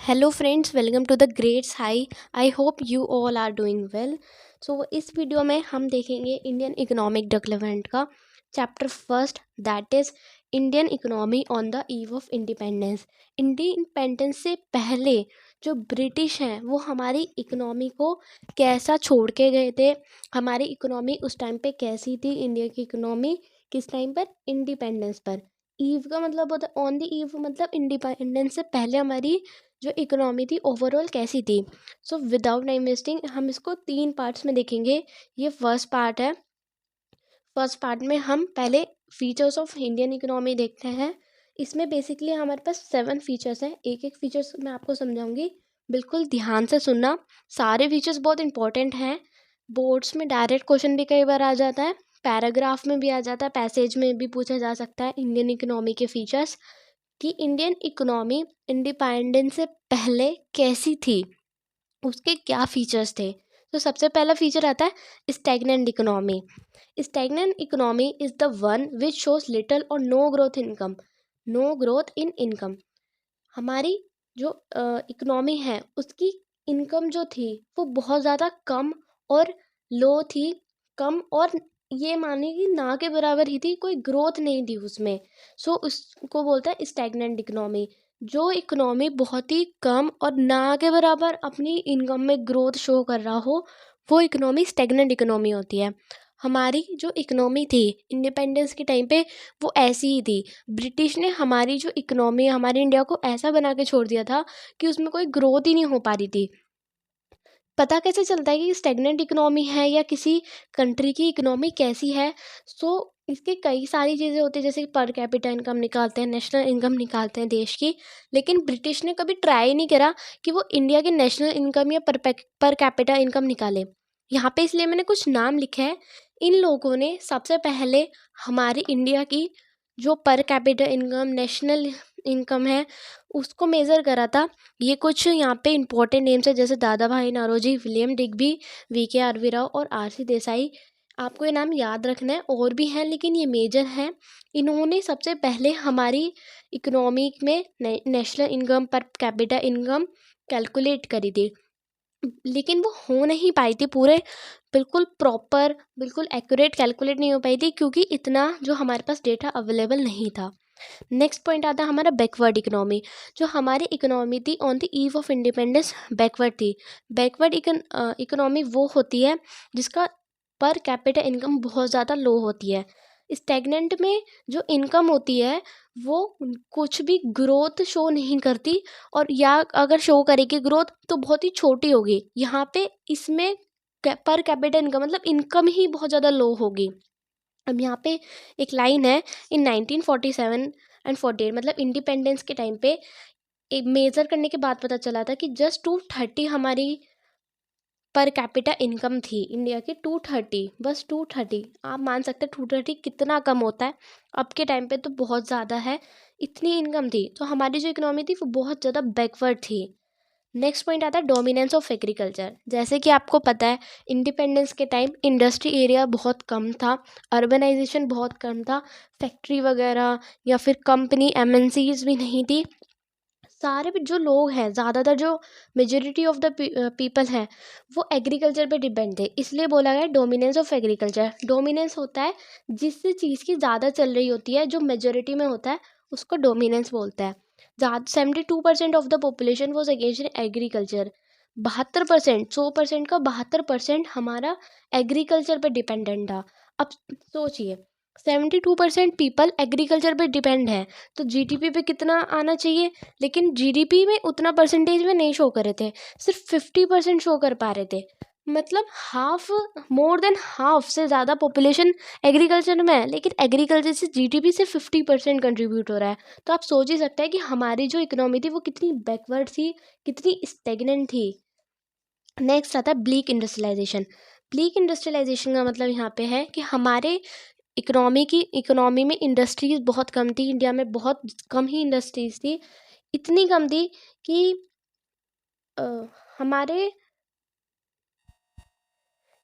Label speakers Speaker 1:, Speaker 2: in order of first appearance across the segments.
Speaker 1: Hello friends, welcome to the greats high. I hope you all are doing well. So इस video में हम देखेंगे Indian economic development का chapter first, that is Indian economy on the eve of independence. Independence से पहले जो British हैं वो हमारी इकोनॉमी को कैसा छोड़ के गए थे, हमारी इकोनॉमी उस टाइम पे कैसी थी, इंडिया की इकोनॉमी किस टाइम पर, इंडिपेंडेंस पर। ईव का मतलब होता है ऑन द ईव, मतलब इंडिपेंडेंस से पहले हमारी जो इकोनॉमी थी ओवरऑल कैसी थी। सो विदाउट टाइम वेस्टिंग हम इसको 3 पार्ट्स में देखेंगे। ये फर्स्ट पार्ट है। फर्स्ट पार्ट में हम पहले फीचर्स ऑफ इंडियन इकोनॉमी देखते हैं। इसमें बेसिकली हमारे पास 7 फीचर्स हैं। एक एक फीचर्स मैं आपको समझाऊंगी, बिल्कुल ध्यान से सुनना। सारे फीचर्स बहुत इंपॉर्टेंट हैं। बोर्ड्स में डायरेक्ट क्वेश्चन भी कई बार आ जाता है, पैराग्राफ में भी आ जाता है, पैसेज में भी पूछा जा सकता है इंडियन इकोनॉमी के फीचर्स, कि इंडियन इकोनॉमी इंडिपेंडेंस से पहले कैसी थी, उसके क्या फीचर्स थे। तो सबसे पहला फीचर आता है stagnant economy. Stagnant economy is the one which shows little और no growth income, no growth in income. हमारी जो इकोनॉमी है उसकी इनकम जो थी वो बहुत ज़्यादा कम और लो थी। कम और ये मानिए कि ना के बराबर ही थी, कोई ग्रोथ नहीं थी उसमें। सो उसको बोलता है स्टैग्नेंट इकोनॉमी। जो इकोनॉमी बहुत ही कम और ना के बराबर अपनी इनकम में ग्रोथ शो कर रहा हो, वो इकोनॉमी स्टैग्नेंट इकोनॉमी होती है। हमारी जो इकोनॉमी थी इंडिपेंडेंस के टाइम पे वो ऐसी ही थी। ब्रिटिश ने हमारी जो इकोनॉमी, हमारे इंडिया को ऐसा बना के छोड़ दिया था कि उसमें कोई ग्रोथ ही नहीं हो पा रही थी। पता कैसे चलता है कि स्टेगनेंट इकोनॉमी है या किसी कंट्री की इकोनॉमी कैसी है? सो इसके कई सारी चीज़ें होती हैं, जैसे पर कैपिटा इनकम निकालते हैं, नेशनल इनकम निकालते हैं देश की। लेकिन ब्रिटिश ने कभी ट्राई नहीं करा कि वो इंडिया की नेशनल इनकम या पर कैपिटा इनकम निकाले। यहाँ पे इसलिए मैंने कुछ नाम लिखे हैं। इन लोगों ने सबसे पहले हमारी इंडिया की जो per capita income, national income है, उसको मेज़र करा था। ये कुछ यहाँ पे इंपॉर्टेंट नेम्स है, जैसे Dadabhai Naoroji, William Digby, VK RV Rao और आरसी देसाई। आपको ये नाम याद रखना है, और भी हैं लेकिन ये मेजर हैं। इन्होंने सबसे पहले हमारी इकोनॉमी में national income, per capita income calculate करी थी। लेकिन वो हो नहीं पाई थी पूरे बिल्कुल प्रॉपर, बिल्कुल एक्यूरेट कैलकुलेट नहीं हो पाई थी, क्योंकि इतना जो हमारे पास डेटा अवेलेबल नहीं था। नेक्स्ट पॉइंट आता है हमारा बैकवर्ड इकोनॉमी। जो हमारी इकोनॉमी थी on the eve of independence backward थी। बैकवर्ड इकोनॉमी वो होती है जिसका पर कैपिटा इनकम बहुत ज़्यादा लो होती है। स्टैग्नेंट में जो इनकम होती है वो कुछ भी ग्रोथ शो नहीं करती, और या अगर शो करेगी ग्रोथ तो बहुत ही छोटी होगी। यहाँ पे इसमें पर कैपिटा इनकम मतलब इनकम ही बहुत ज़्यादा लो होगी। अब यहाँ पे एक लाइन है, इन 1947 एंड 48, मतलब इंडिपेंडेंस के टाइम पे एक मेजर करने के बाद पता चला था कि जस्ट 230 हमारी पर कैपिटा इनकम थी इंडिया की। 230, बस 230। आप मान सकते हैं 230 कितना कम होता है, अब के टाइम पे तो बहुत ज़्यादा है। इतनी इनकम थी तो हमारी जो इकोनॉमी थी वो बहुत ज़्यादा बैकवर्ड थी। नेक्स्ट पॉइंट आता है डोमिनेंस ऑफ एग्रीकल्चर। जैसे कि आपको पता है इंडिपेंडेंस के टाइम इंडस्ट्री एरिया बहुत कम था, अर्बनाइजेशन बहुत कम था, फैक्ट्री वगैरह या फिर कंपनी एमएनसीज भी नहीं थी। सारे भी जो लोग हैं, ज़्यादातर जो मेजोरिटी ऑफ द पीपल हैं, वो एग्रीकल्चर पे डिपेंड थे, इसलिए बोला गया डोमिनेंस ऑफ एग्रीकल्चर। डोमिनेंस होता है जिस चीज़ की ज़्यादा चल रही होती है, जो मेजोरिटी में होता है उसको डोमिनेंस बोलते हैं। 72% of the population was engaged in agriculture. 72%, 100% का 72% हमारा एग्रीकल्चर पे डिपेंडेंट था। अब सोचिए 72% पीपल एग्रीकल्चर पे डिपेंड है, तो जीडीपी पे कितना आना चाहिए, लेकिन जीडीपी में उतना परसेंटेज में नहीं शो कर रहे थे, सिर्फ 50% शो कर पा रहे थे। मतलब हाफ, मोर देन हाफ से ज़्यादा पॉपुलेशन एग्रीकल्चर में है, लेकिन एग्रीकल्चर से जीडीपी से 50% कंट्रीब्यूट हो रहा है। तो आप सोच ही सकते हैं कि हमारी जो इकोनॉमी थी वो कितनी बैकवर्ड थी, कितनी स्टेगनेंट थी। नेक्स्ट आता है ब्लीक इंडस्ट्रियलाइजेशन। ब्लीक इंडस्ट्रियलाइजेशन का मतलब यहाँ पे है कि हमारे इकोनॉमी में इंडस्ट्रीज़ बहुत कम थी। इंडिया में बहुत कम ही इंडस्ट्रीज़ थी, इतनी कम थी कि अ, हमारे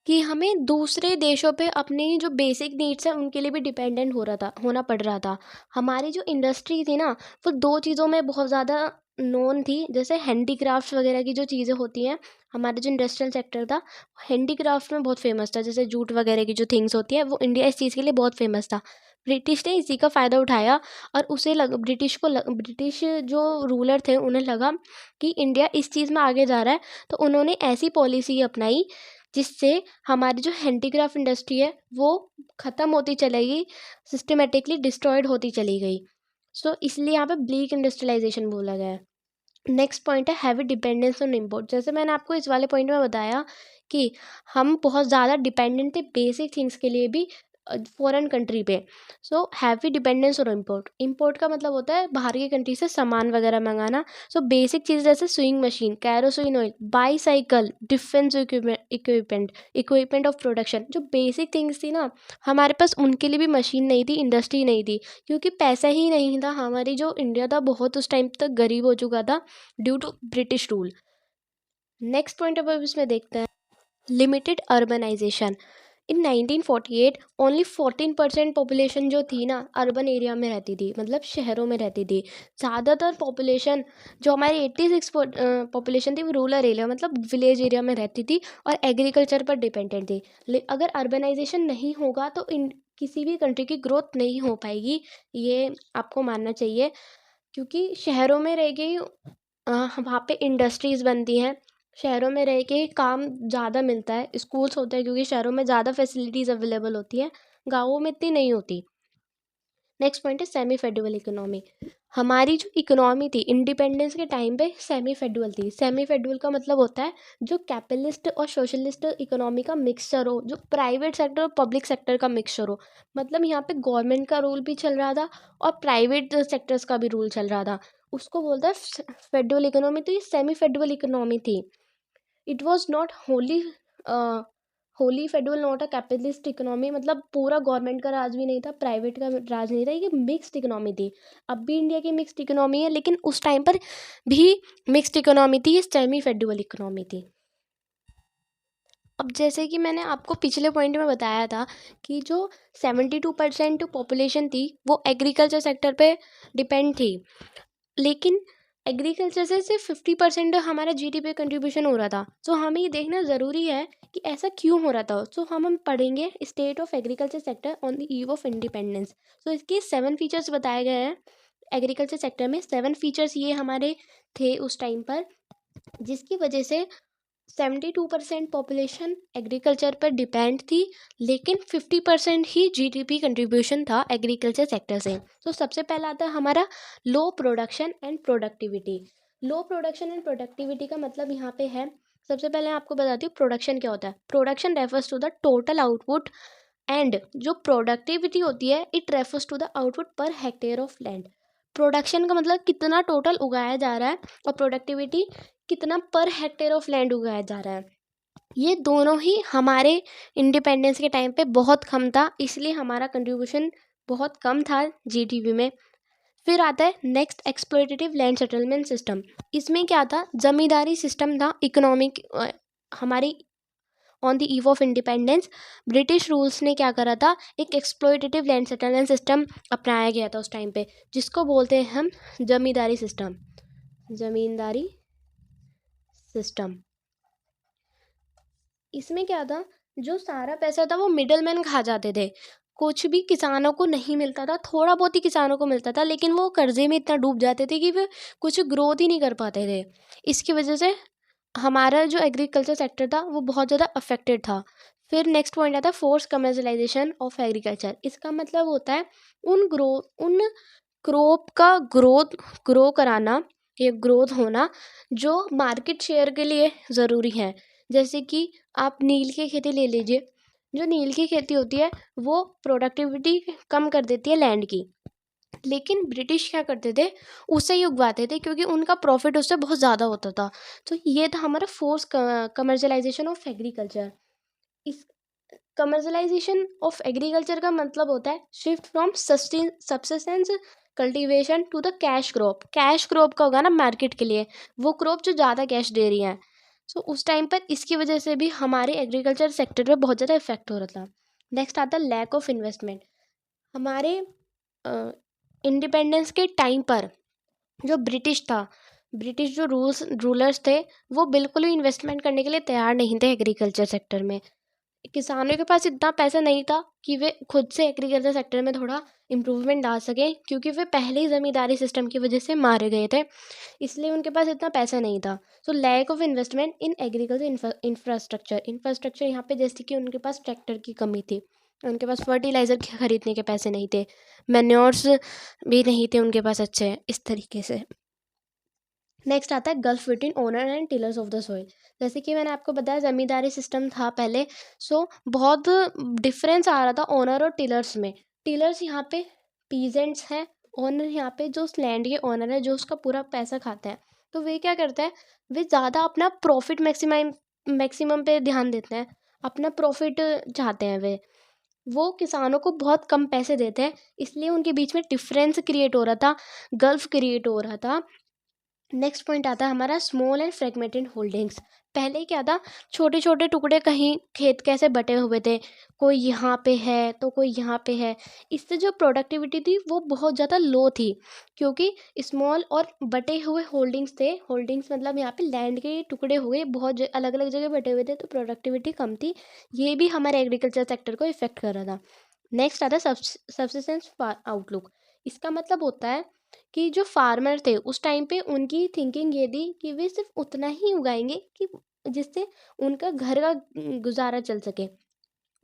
Speaker 1: कि हमें दूसरे देशों पे अपनी जो बेसिक नीड्स हैं उनके लिए भी डिपेंडेंट होना पड़ रहा था। हमारी जो इंडस्ट्री थी ना, वो दो चीज़ों में बहुत ज़्यादा नोन थी, जैसे हैंडीक्राफ्ट्स वगैरह की जो चीज़ें होती हैं, हमारा जो इंडस्ट्रियल सेक्टर था हैंडीक्राफ्ट में बहुत फेमस था, जैसे जूट वगैरह की जो थिंग्स होती है वो इंडिया इस चीज़ के लिए बहुत फेमस था। ब्रिटिश ने इसी का फ़ायदा उठाया और उसे ब्रिटिश जो रूलर थे उन्हें लगा कि इंडिया इस चीज़ में आगे जा रहा है, तो उन्होंने ऐसी पॉलिसी अपनाई जिससे हमारी जो हैंडीक्राफ्ट इंडस्ट्री है वो ख़त्म होती चलेगी, सिस्टमेटिकली डिस्ट्रॉयड होती चली गई। सो इसलिए यहाँ पे ब्लीक इंडस्ट्रियलाइजेशन बोला गया है। नेक्स्ट पॉइंट है हैवी डिपेंडेंस ऑन इम्पोर्ट। जैसे मैंने आपको इस वाले पॉइंट में बताया कि हम बहुत ज़्यादा डिपेंडेंट थे बेसिक थिंग्स के लिए भी फॉरेन कंट्री पे। So heavy dependence on import, import का मतलब होता है बाहर की कंट्री से सामान वगैरह मंगाना। सो बेसिक चीज़ जैसे swing machine, kerosene oil, bicycle, defence equipment of production, जो बेसिक थिंग्स थी ना, हमारे पास उनके लिए भी मशीन नहीं थी, इंडस्ट्री नहीं थी, क्योंकि पैसा ही नहीं था। हमारी जो इंडिया था बहुत उस टाइम तक गरीब हो चुका था due to British rule. Next point अब इसमें देखते हैं limited urbanisation. In 1948 only 14% population जो थी ना अर्बन एरिया में रहती थी, मतलब शहरों में रहती थी। ज़्यादातर पॉपुलेशन जो हमारी 86 पॉपुलेशन थी वो रूरल एरिया मतलब विलेज एरिया में रहती थी और एग्रीकल्चर पर डिपेंडेंट थी। अगर अर्बनाइजेशन नहीं होगा तो इन किसी भी कंट्री की ग्रोथ नहीं हो पाएगी, ये आपको मानना चाहिए। क्योंकि शहरों में रह के वहाँ पे इंडस्ट्रीज़ बनती हैं, शहरों में रह के काम ज़्यादा मिलता है, स्कूल्स होते हैं क्योंकि शहरों में ज़्यादा फैसिलिटीज़ अवेलेबल होती हैं, गाँवों में इतनी नहीं होती। नेक्स्ट पॉइंट है सेमी फेडरल इकोनॉमी। हमारी जो इकोनॉमी थी इंडिपेंडेंस के टाइम पे सेमी फेडरल थी। सेमी फेडरल का मतलब होता है जो कैपिटलिस्ट और सोशलिस्ट इकोनॉमी का मिक्सचर हो, जो प्राइवेट सेक्टर और पब्लिक सेक्टर का मिक्सचर हो। मतलब यहाँ पे गवर्नमेंट का रूल भी चल रहा था और प्राइवेट सेक्टर्स का भी रूल चल रहा था, उसको बोलता है फेडरल इकोनॉमी। तो ये सेमी फेडरल इकोनॉमी थी। It was not Holi federal, not a capitalist economy, मतलब पूरा गवर्नमेंट का राज भी नहीं था, प्राइवेट का राज नहीं था, ये मिक्स्ड इकोनॉमी थी। अब भी इंडिया की मिक्स्ड इकोनॉमी है, लेकिन उस टाइम पर भी मिक्स्ड इकोनॉमी थी, ये सेमी फेडरल इकोनॉमी थी। अब जैसे कि मैंने आपको पिछले पॉइंट में बताया था कि जो 72% पॉपुलेशन थी वो एग्रीकल्चर सेक्टर पे डिपेंड थी, लेकिन एग्रीकल्चर से सिर्फ 50% हमारा जीडीपी कंट्रीब्यूशन हो रहा था। सो हमें ये देखना ज़रूरी है कि ऐसा क्यों हो रहा था। सो हम पढ़ेंगे state of agriculture sector on the eve of independence. So इसके 7 फीचर्स बताए गए हैं। एग्रीकल्चर सेक्टर में 7 फीचर्स ये हमारे थे उस टाइम पर, जिसकी वजह से 72% पॉपुलेशन एग्रीकल्चर पर डिपेंड थी, लेकिन 50% ही जीडीपी कंट्रीब्यूशन था एग्रीकल्चर सेक्टर से। तो सबसे पहला आता है हमारा low production and productivity. Low production and productivity का मतलब यहाँ पे है, सबसे पहले आपको बताती हूँ प्रोडक्शन क्या होता है। Production refers to the total output and जो प्रोडक्टिविटी होती है it refers to the output per hectare of land. Production का मतलब कितना टोटल उगाया जा रहा है और प्रोडक्टिविटी कितना पर हेक्टेयर ऑफ लैंड उगाया जा रहा है। ये दोनों ही हमारे इंडिपेंडेंस के टाइम पे बहुत कम था, इसलिए हमारा कंट्रीब्यूशन बहुत कम था जीडीपी में। फिर आता है next exploitative land settlement system. इसमें क्या था, जमींदारी सिस्टम था इकोनॉमिक। हमारी on the eve of independence British rules ने क्या करा था, एक एक्सप्लॉयटेटिव लैंड सेटलमेंट सिस्टम अपनाया गया था उस टाइम पे, जिसको बोलते हैं हम जमींदारी सिस्टम। जमींदारी सिस्टम। इसमें क्या था, जो सारा पैसा था वो मिडल मैन खा जाते थे, कुछ भी किसानों को नहीं मिलता था, थोड़ा बहुत ही किसानों को मिलता था, लेकिन वो कर्जे में इतना डूब जाते थे कि वे कुछ ग्रोथ ही नहीं कर पाते थे। इसकी वजह से हमारा जो एग्रीकल्चर सेक्टर था वो बहुत ज़्यादा अफेक्टेड था। फिर नेक्स्ट पॉइंट आता है फोर्स कमर्शलाइजेशन ऑफ एग्रीकल्चर। इसका मतलब होता है उन क्रॉप का ग्रो कराना या ग्रोथ होना जो मार्केट शेयर के लिए ज़रूरी है। जैसे कि आप नील की खेती ले लीजिए, जो नील की खेती होती है वो प्रोडक्टिविटी कम कर देती है लैंड की, लेकिन ब्रिटिश क्या करते थे, उसे ही उगवाते थे क्योंकि उनका प्रॉफिट उससे बहुत ज़्यादा होता था। तो ये था हमारा फोर्स कमर्शलाइजेशन ऑफ एग्रीकल्चर। इस कमर्शलाइजेशन ऑफ एग्रीकल्चर का मतलब होता है shift from subsistence cultivation to the cash crop. Cash crop का होगा ना मार्केट के लिए, वो क्रॉप जो ज़्यादा कैश दे रही है। सो उस टाइम पर इसकी वजह से भी हमारे एग्रीकल्चर सेक्टर पे बहुत ज़्यादा इफेक्ट हो रहा था। नेक्स्ट आता है लैक ऑफ इन्वेस्टमेंट। हमारे इंडिपेंडेंस के टाइम पर जो ब्रिटिश था ब्रिटिश जो रूलर्स थे वो बिल्कुल भी इन्वेस्टमेंट करने के लिए तैयार नहीं थे एग्रीकल्चर सेक्टर में। किसानों के पास इतना पैसा नहीं था कि वे खुद से एग्रीकल्चर सेक्टर में थोड़ा इम्प्रूवमेंट ला सकें, क्योंकि वे पहले ही ज़मींदारी सिस्टम की वजह से मारे गए थे, इसलिए उनके पास इतना पैसा नहीं था। So lack of investment in agriculture infrastructure यहाँ पे, जैसे कि उनके पास ट्रैक्टर की कमी थी, उनके पास फर्टिलाइज़र खरीदने के पैसे नहीं थे, मैन्योर्स भी नहीं थे उनके पास अच्छे, इस तरीके से। नेक्स्ट आता है gulf between owner and tillers of the soil. जैसे कि मैंने आपको बताया ज़मींदारी सिस्टम था पहले, सो बहुत डिफरेंस आ रहा था ओनर और टिलर्स में। टिलर्स यहाँ पे पीजेंट्स हैं, ओनर यहाँ पे जो उस लैंड के ओनर है, जो उसका पूरा पैसा खाता है। तो वे क्या करते हैं, वे ज़्यादा अपना प्रॉफिट मैक्सिमम पे ध्यान देते हैं, अपना प्रॉफिट चाहते हैं वो किसानों को बहुत कम पैसे देते हैं, इसलिए उनके बीच में डिफरेंस क्रिएट हो रहा था, गल्फ क्रिएट हो रहा था। नेक्स्ट पॉइंट आता है हमारा स्मॉल एंड फ्रेगमेंटेड होल्डिंग्स। पहले क्या था, छोटे छोटे टुकड़े कहीं खेत कैसे बटे हुए थे, कोई यहाँ पे है तो कोई यहाँ पे है, इससे जो प्रोडक्टिविटी थी वो बहुत ज़्यादा लो थी, क्योंकि स्मॉल और बटे हुए होल्डिंग्स थे। होल्डिंग्स मतलब यहाँ पे लैंड के टुकड़े हुए बहुत अलग अलग जगह बटे हुए थे, तो प्रोडक्टिविटी कम थी, ये भी हमारे एग्रीकल्चर सेक्टर को इफेक्ट कर रहा था। नेक्स्ट आता है सब्सिस्टेंस आउटलुक। इसका मतलब होता है कि जो फार्मर थे उस टाइम पे उनकी थिंकिंग ये थी कि वे सिर्फ उतना ही उगाएंगे कि जिससे उनका घर का गुजारा चल सके।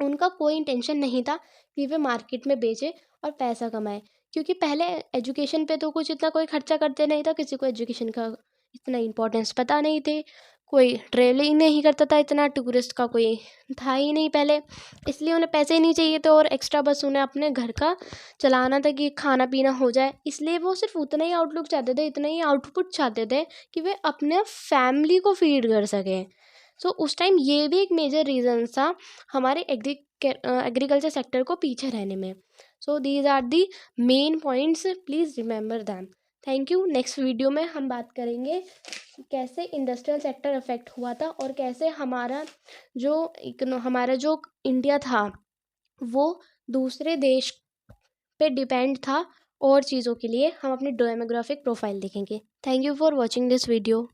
Speaker 1: उनका कोई इंटेंशन नहीं था कि वे मार्केट में बेचे और पैसा कमाए, क्योंकि पहले एजुकेशन पे तो कुछ इतना कोई खर्चा करते नहीं था, किसी को एजुकेशन का इतना इम्पोर्टेंस पता नहीं थे, कोई ट्रेवलिंग नहीं करता था, इतना टूरिस्ट का कोई था ही नहीं पहले, इसलिए उन्हें पैसे ही नहीं चाहिए थे, और एक्स्ट्रा बस उन्हें अपने घर का चलाना था कि खाना पीना हो जाए, इसलिए वो सिर्फ उतना ही आउटलुक चाहते थे, इतना ही आउटपुट चाहते थे कि वे अपने फैमिली को फीड कर सकें। सो उस टाइम ये भी एक मेजर रीज़न था हमारे एग्रीकल्चर सेक्टर को पीछे रहने में। So these are the main points, please remember them. Thank you. Next video में हम बात करेंगे कैसे इंडस्ट्रियल सेक्टर अफेक्ट हुआ था, और कैसे हमारा जो इंडिया था वो दूसरे देश पे डिपेंड था, और चीज़ों के लिए हम अपनी डेमोग्राफिक प्रोफाइल देखेंगे। Thank you for watching this video.